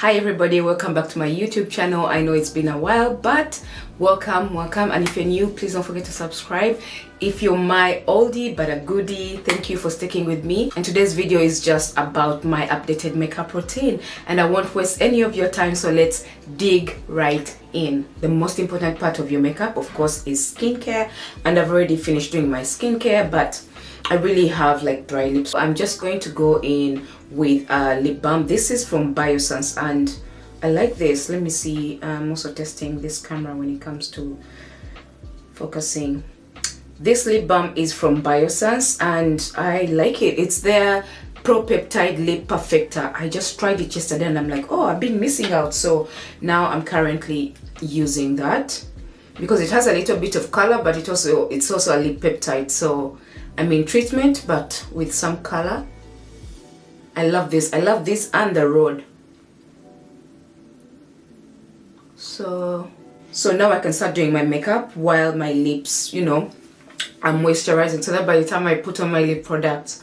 Hi everybody, welcome back to my YouTube channel. I know it's been a while, but welcome. And if you're new, please don't forget to subscribe. If you're my oldie but a goodie, thank you for sticking with me. And today's video is just about my updated makeup routine, and I won't waste any of your time, so let's dig right in. The most important part of your makeup, of course, is skincare, and I've already finished doing my skincare, but I really have like dry lips. So I'm just going to go in with a lip balm. This is from FASSounds and I like this. Let me see. I'm also testing this camera when it comes to focusing. This lip balm is from FASSounds and I like it. It's their Pro Peptide Lip Perfector. I just tried it yesterday and I'm like, oh, I've been missing out. So now I'm currently using that because it has a little bit of color, but it's also a lip peptide. So I'm in treatment but with some color. I love this and the Road. So now I can start doing my makeup while my lips, I'm moisturizing, so that by the time I put on my lip product,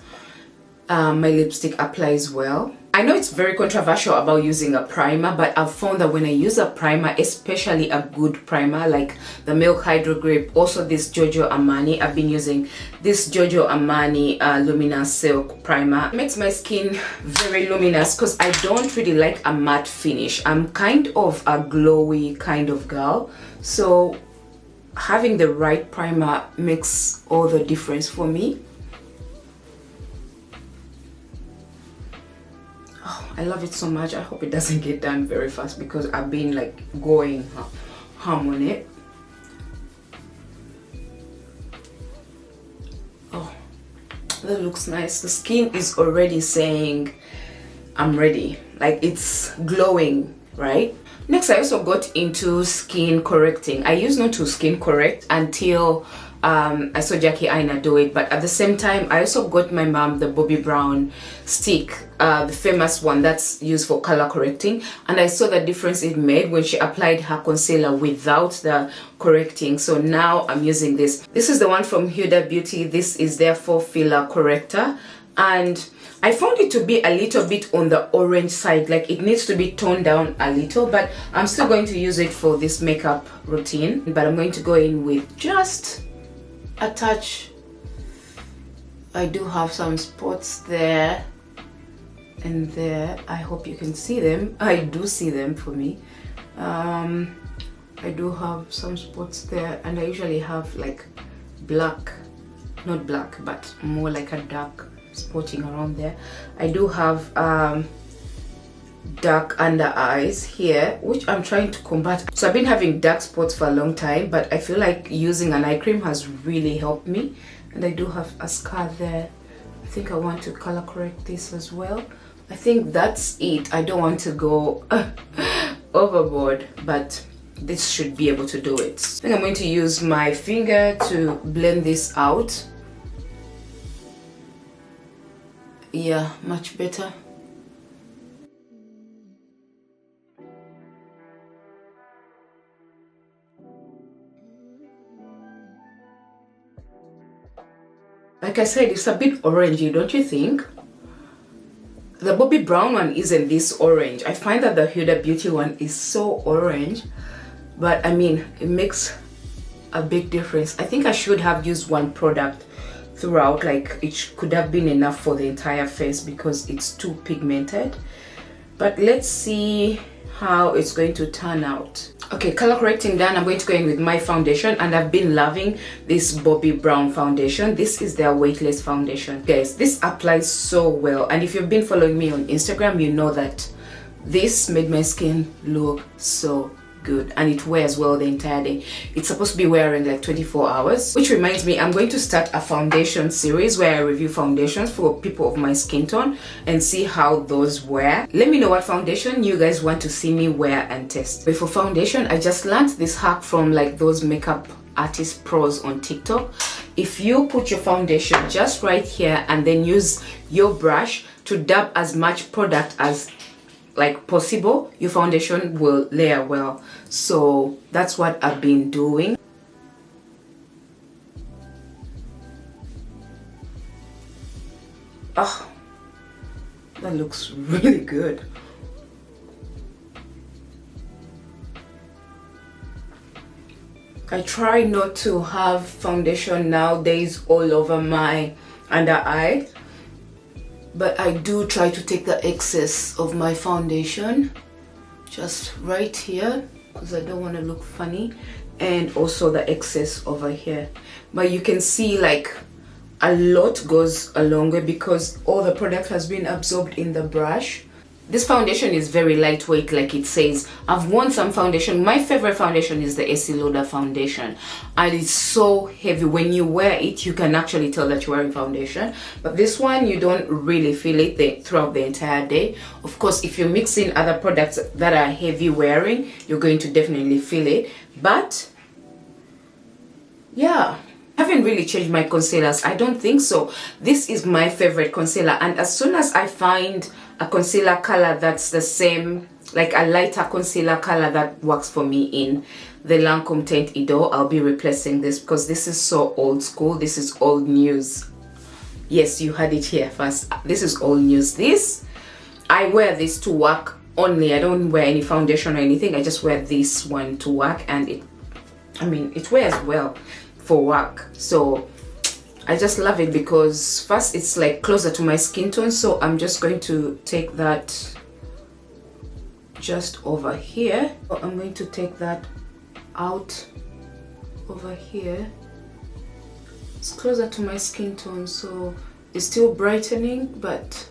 my lipstick applies well. I know it's very controversial about using a primer, but I've found that when I use a primer, especially a good primer like the Milk Hydro Grip, also this Giorgio Armani, I've been using this Giorgio Armani Luminous Silk Primer. It makes my skin very luminous because I don't really like a matte finish. I'm kind of a glowy kind of girl, so having the right primer makes all the difference for me. I love it so much. I hope it doesn't get done very fast because I've been like going ham on it. Oh, that looks nice. The skin is already saying I'm ready. Like it's glowing, right? Next, I also got into skin correcting. I used not to skin correct until I saw Jackie Aina do it, but at the same time I also got my mom the Bobbi Brown stick, the famous one that's used for color correcting, and I saw the difference it made when she applied her concealer without the correcting. So now I'm using this. This is the one from Huda Beauty. This is their full filler corrector, and I found it to be a little bit on the orange side, like it needs to be toned down a little, but I'm still going to use it for this makeup routine. But I'm going to go in with just a touch. I do have some spots there and there. I hope you can see them. I do see them for me. I do have some spots there, and I usually have like black, not black, but more like a dark spotting around there. I do have dark under eyes here, which I'm trying to combat. So I've been having dark spots for a long time, but I feel like using an eye cream has really helped me. And I do have a scar there. I think I want to color correct this as well. I think that's it. I don't want to go overboard, but this should be able to do it. I think I'm going to use my finger to blend this out. Yeah, much better. Like I said, it's a bit orangey, don't you think? The Bobbi Brown one isn't this orange. I find that the Huda Beauty one is so orange, but I mean, it makes a big difference. I think I should have used one product throughout, like it could have been enough for the entire face because it's too pigmented. But let's see how it's going to turn out. Okay, color correcting done. I'm going to go in with my foundation, and I've been loving this Bobbi Brown foundation. This is their weightless foundation. Guys, this applies so well, and if you've been following me on Instagram, you know that this made my skin look so good, and it wears well the entire day. It's supposed to be wearing like 24 hours, which reminds me, I'm going to start a foundation series where I review foundations for people of my skin tone and see how those wear. Let me know what foundation you guys want to see me wear and test. But for foundation, I just learned this hack from like those makeup artist pros on TikTok. If you put your foundation just right here and then use your brush to dab as much product as like possible, your foundation will layer well. So that's what I've been doing. Oh, that looks really good. I try not to have foundation nowadays all over my under eye, but I do try to take the excess of my foundation just right here because I don't want to look funny, and also the excess over here. But you can see like a lot goes a long way because all the product has been absorbed in the brush. This foundation is very lightweight, like it says. I've worn some foundation. My favorite foundation is the Estee Lauder foundation, and it's so heavy. When you wear it, you can actually tell that you're wearing foundation. But this one, you don't really feel it throughout the entire day. Of course, if you mix in other products that are heavy wearing, you're going to definitely feel it. But yeah, I haven't really changed my concealers. I don't think so. This is my favorite concealer, and as soon as I find a concealer color that's the same, like a lighter concealer color that works for me in the Lancome Teint Idol, I'll be replacing this because this is so old school. This is old news. Yes, you heard it here first. This is old news. This, I wear this to work only. I don't wear any foundation or anything. I just wear this one to work, and it wears well for work. So I just love it because first it's like closer to my skin tone, so I'm just going to take that just over here. I'm going to take that out over here. It's closer to my skin tone, so it's still brightening, but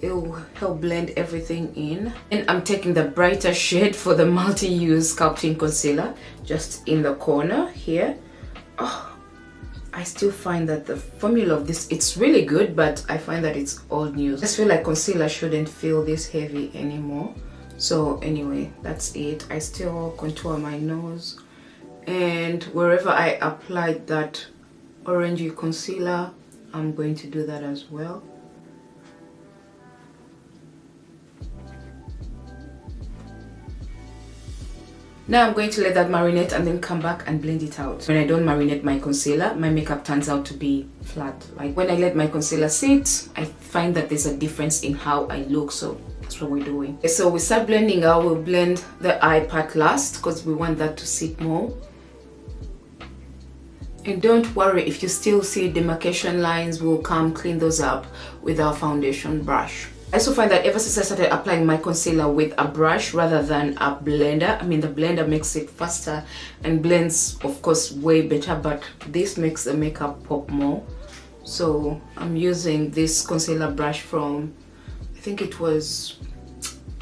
it will help blend everything in. And I'm taking the brighter shade for the multi-use sculpting concealer just in the corner here. Oh, I still find that the formula of this, it's really good, but I find that it's old news. I just feel like concealer shouldn't feel this heavy anymore. So anyway, that's it. I still contour my nose, and wherever I applied that orangey concealer, I'm going to do that as well. Now I'm going to let that marinate and then come back and blend it out. When I don't marinate my concealer, my makeup turns out to be flat. Like when I let my concealer sit, I find that there's a difference in how I look, so that's what we're doing. Okay, so we start blending out. We'll blend the eye part last because we want that to sit more. And don't worry if you still see demarcation lines, we'll come clean those up with our foundation brush. I also find that ever since I started applying my concealer with a brush rather than a blender, the blender makes it faster and blends, of course, way better, but this makes the makeup pop more. So I'm using this concealer brush from, I think it was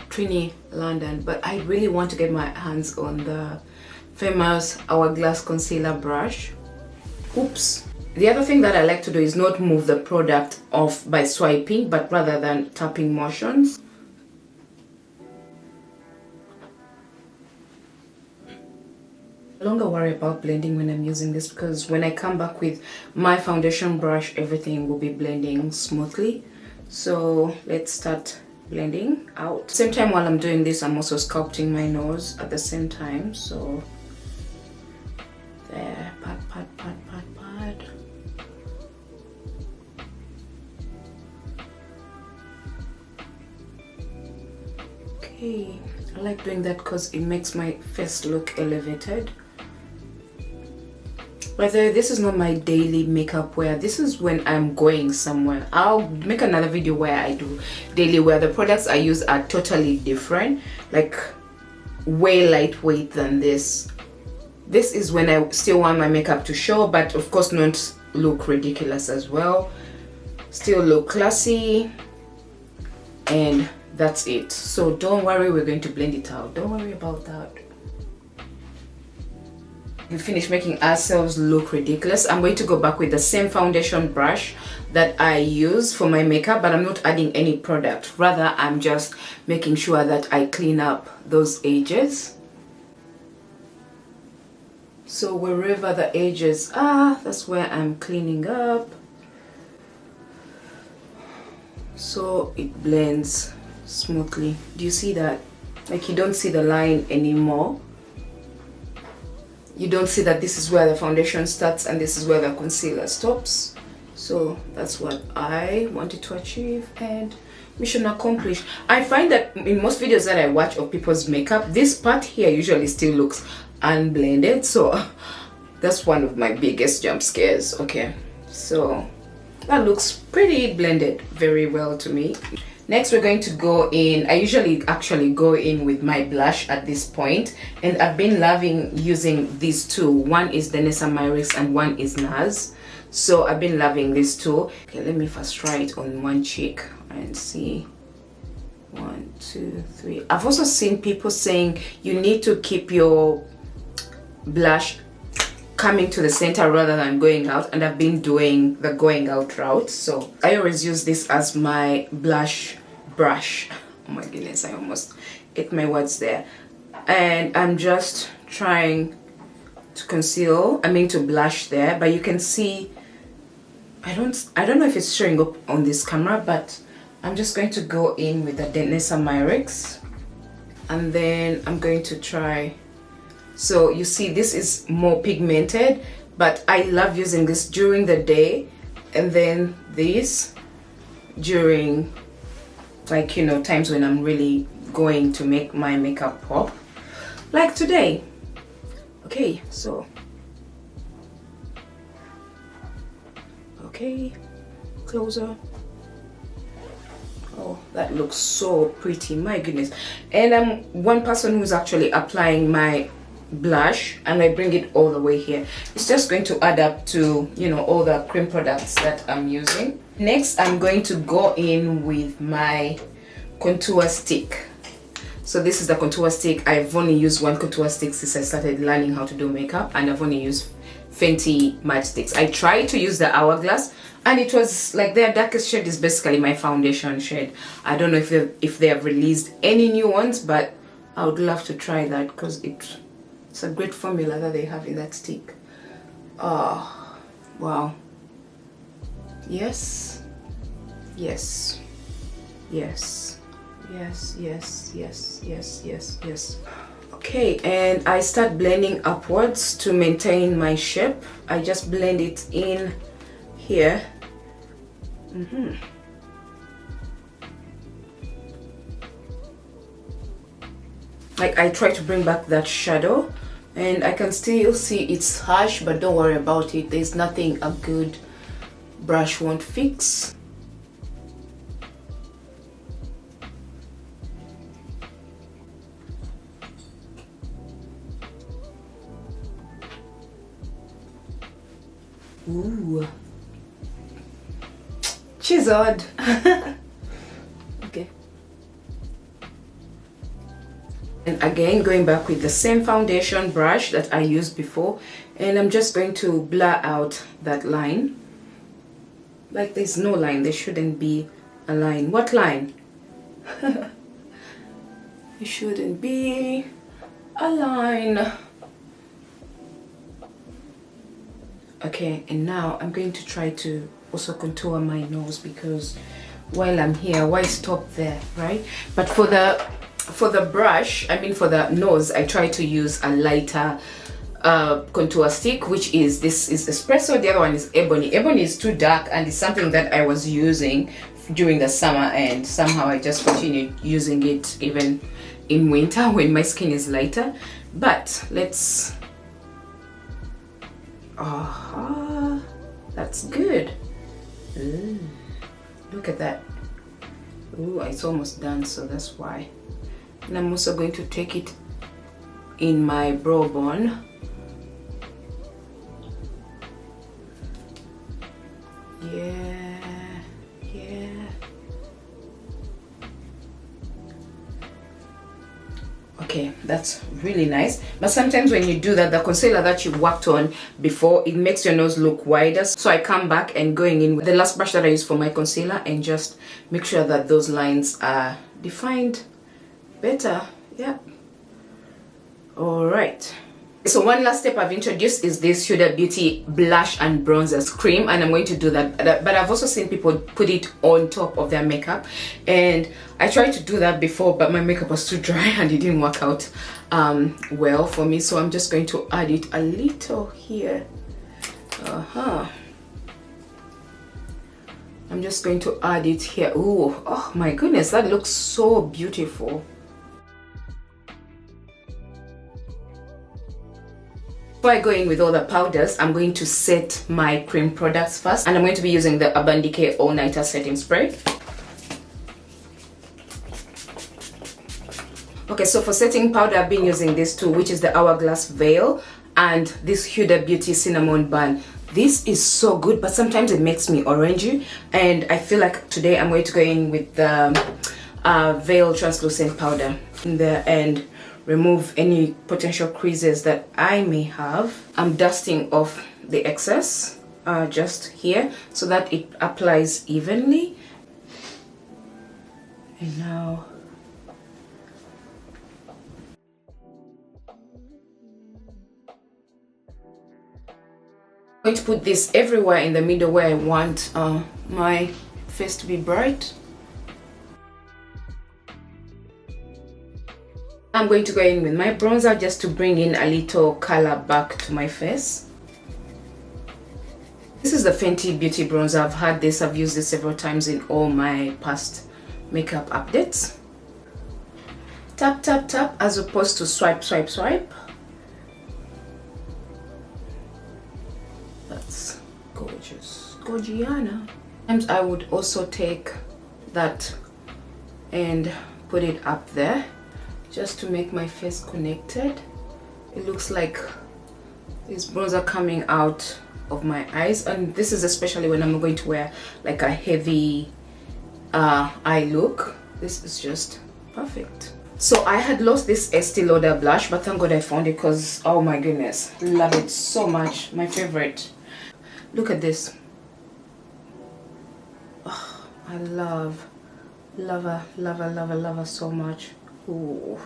Trini London, but I really want to get my hands on the famous Hourglass concealer brush. Oops. The other thing that I like to do is not move the product off by swiping, but rather than tapping motions. No longer worry about blending when I'm using this, because when I come back with my foundation brush, everything will be blending smoothly. So let's start blending out. Same time while I'm doing this, I'm also sculpting my nose at the same time. So there, pat, pat, pat, pat, pat. Okay, I like doing that because it makes my face look elevated. Whether this is not my daily makeup wear, this is when I'm going somewhere. I'll make another video where I do daily wear. The products I use are totally different, like way lightweight than this. This is when I still want my makeup to show, but of course not look ridiculous as well. Still look classy, and that's it. So don't worry, we're going to blend it out. Don't worry about that. We finished making ourselves look ridiculous. I'm going to go back with the same foundation brush that I use for my makeup, but I'm not adding any product. Rather, I'm just making sure that I clean up those edges. So wherever the edges are, that's where I'm cleaning up, so it blends smoothly. Do you see that? Like, you don't see the line anymore. You don't see that this is where the foundation starts and this is where the concealer stops. So that's what I wanted to achieve, and mission accomplished. I find that in most videos that I watch of people's makeup, this part here usually still looks unblended, so that's one of my biggest jump scares. Okay, so that looks pretty blended very well to me. Next, we're going to go in. I usually actually go in with my blush at this point, and I've been loving using these two. One is the Nessa Myrix and one is NARS. So I've been loving these two. Okay, let me first try it on one cheek and see. 1, 2, 3. I've also seen people saying you need to keep your blush coming to the center rather than going out, and I've been doing the going out route, so I always use this as my blush brush. Oh my goodness, I almost ate my words there. And I'm just trying to conceal, to blush there, but you can see I don't know if it's showing up on this camera, but I'm just going to go in with the Nessa Myrix, and then I'm going to try. So you see, this is more pigmented, but I love using this during the day, and then this during, like, you know, times when I'm really going to make my makeup pop, like today. Okay, so okay, closer. Oh, that looks so pretty, my goodness. And I'm one person who's actually applying my blush, and I bring it all the way here. It's just going to add up to, you know, all the cream products that I'm using. Next, I'm going to go in with my contour stick. So this is the contour stick. I've only used one contour stick since I started learning how to do makeup, and I've only used Fenty matchsticks. I tried to use the Hourglass, and it was like their darkest shade is basically my foundation shade. I don't know if they have released any new ones, but I would love to try that because it's a great formula that they have in that stick. Oh, wow. Yes, yes, yes, yes, yes, yes, yes, yes, yes. Okay, and I start blending upwards to maintain my shape. I just blend it in here. Like, I try to bring back that shadow, and I can still see it's harsh, but don't worry about it. There's nothing a good brush won't fix. Ooh, chiseled. Okay. And again, going back with the same foundation brush that I used before, and I'm just going to blur out that line. Like, there's no line, there shouldn't be a line. What line? It shouldn't be a line. Okay, and now I'm going to try to also contour my nose, because while I'm here, why stop there, right? But for the brush, for the nose, I try to use a lighter contour stick, which is, this is Espresso, the other one is Ebony. Ebony is too dark, and it's something that I was using during the summer, and somehow I just continued using it even in winter when my skin is lighter. But let's, that's good. Ooh, look at that. Ooh, it's almost done, so that's why. And I'm also going to take it in my brow bone. Yeah, yeah. Okay, that's really nice. But sometimes when you do that, the concealer that you worked on before, it makes your nose look wider. So I come back and going in with the last brush that I used for my concealer and just make sure that those lines are defined better. Yeah. All right. So one last step I've introduced is this Huda Beauty blush and bronzer cream, and I'm going to do that. But I've also seen people put it on top of their makeup, and I tried to do that before, but my makeup was too dry and it didn't work out well for me. So I'm just going to add it a little here. I'm just going to add it here. Ooh, oh my goodness, that looks so beautiful. Before I go in with all the powders, I'm going to set my cream products first, and I'm going to be using the Urban Decay All Nighter Setting Spray. Okay, so for setting powder, I've been using this too, which is the Hourglass Veil and this Huda Beauty Cinnamon Bun. This is so good, but sometimes it makes me orangey, and I feel like today I'm going to go in with the Veil Translucent Powder in there and remove any potential creases that I may have. I'm dusting off the excess just here so that it applies evenly. And now I'm going to put this everywhere in the middle where I want my face to be bright. I'm going to go in with my bronzer just to bring in a little color back to my face. This is the Fenty Beauty bronzer. I've had this, I've used this several times in all my past makeup updates. Tap, tap, tap, as opposed to swipe, swipe, swipe. That's gorgeous. Gorgiana. Sometimes I would also take that and put it up there, just to make my face connected. It looks like this bronzer coming out of my eyes, and this is especially when I'm going to wear like a heavy eye look. This is just perfect. So I had lost this Estee Lauder blush, but thank God I found it, because oh my goodness, love it so much. My favorite. Look at this. Oh, I love her so much. Ooh,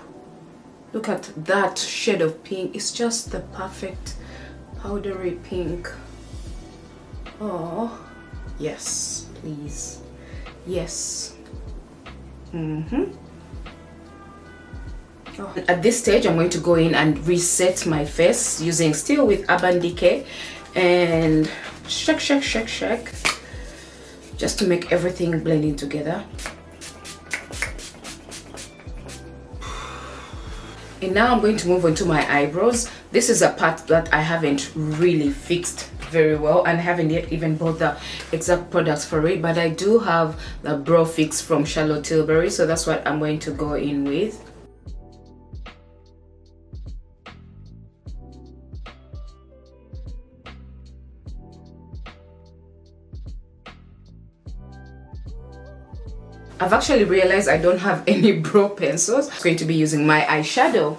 look at that shade of pink. It's just the perfect powdery pink. Oh yes, please, yes. Oh. At this stage, I'm going to go in and reset my face using still with Urban Decay and shake, just to make everything blend in together. And now I'm going to move on to my eyebrows. This is a part that I haven't really fixed very well, and I haven't yet even bought the exact products for it, but I do have the Brow Fix from Charlotte Tilbury, so that's what I'm going to go in with. I've actually realized I don't have any brow pencils. I'm going to be using my eyeshadow.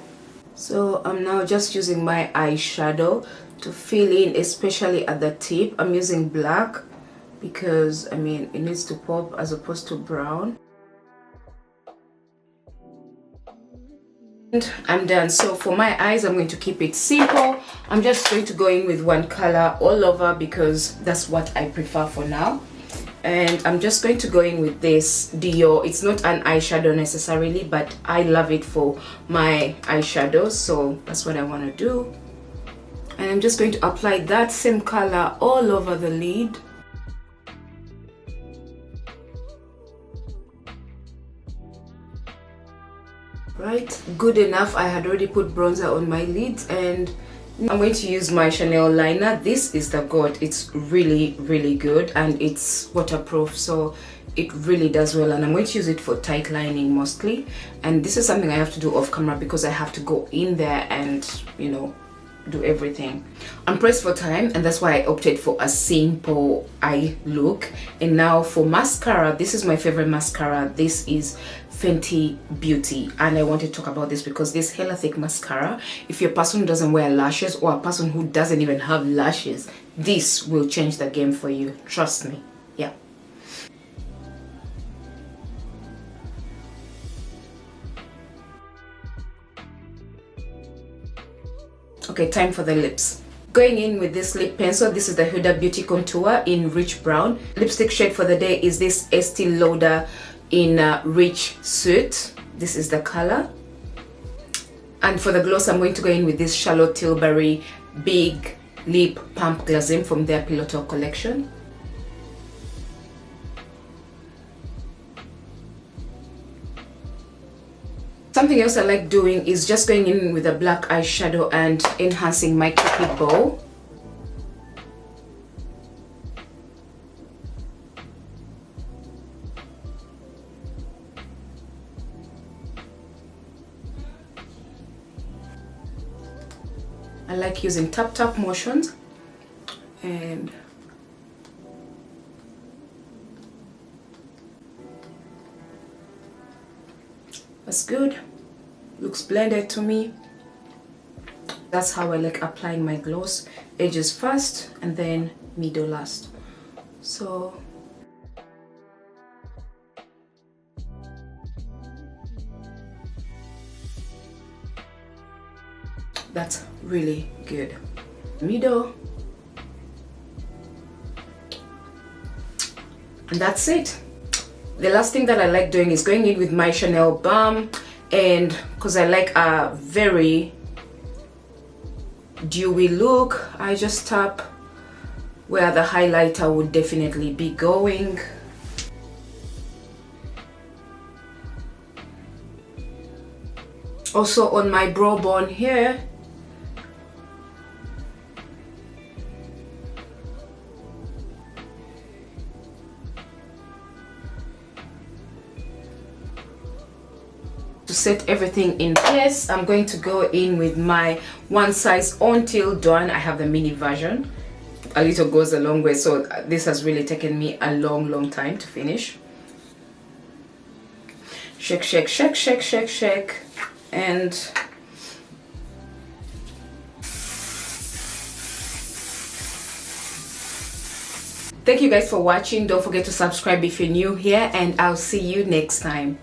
So I'm now just using my eyeshadow to fill in, especially at the tip. I'm using black because, I mean, it needs to pop as opposed to brown. And I'm done. So for my eyes, I'm going to keep it simple. I'm just going to go in with one color all over because that's what I prefer for now. And I'm just going to go in with this Dior. It's not an eyeshadow necessarily, but I love it for my eyeshadows, so that's what I want to do. And I'm just going to apply that same color all over the lid. Right, good enough. I had already put bronzer on my lids, and I'm going to use my Chanel liner. This is the God. It's really good, and it's waterproof, so it really does well, and I'm going to use it for tight lining mostly. And this is something I have to do off camera because I have to go in there and, you know, do everything. I'm pressed for time, and that's why I opted for a simple eye look. And now for mascara, this is my favorite mascara. This is Fenty Beauty, and I want to talk about this because this hella thick mascara, if you're a person who doesn't wear lashes or a person who doesn't even have lashes, this will change the game for you, trust me. Yeah. Okay, time for the lips. Going in with this lip pencil. This is the Huda Beauty Contour in Rich Brown. Lipstick shade for the day is this Estee Lauder in Rich Suit. This is the color. And for the gloss, I'm going to go in with this Charlotte Tilbury Big Lip Pump Glazim from their Piloto collection. Something else I like doing is just going in with a black eyeshadow and enhancing my cupid bow. I like using tap motions, and that's good. Looks blended to me. That's how I like applying my gloss. Edges first and then middle last. So that's really good. Middle. And that's it. The last thing that I like doing is going in with my Chanel balm, and because I like a very dewy look, I just tap where the highlighter would definitely be going. Also on my brow bone here, to set everything in place, I'm going to go in with my one size until done. I have the mini version. A little goes a long way, so this has really taken me a long time to finish. Shake, shake, shake, shake, shake, shake, and thank you guys for watching. Don't forget to subscribe if you're new here, and I'll see you next time.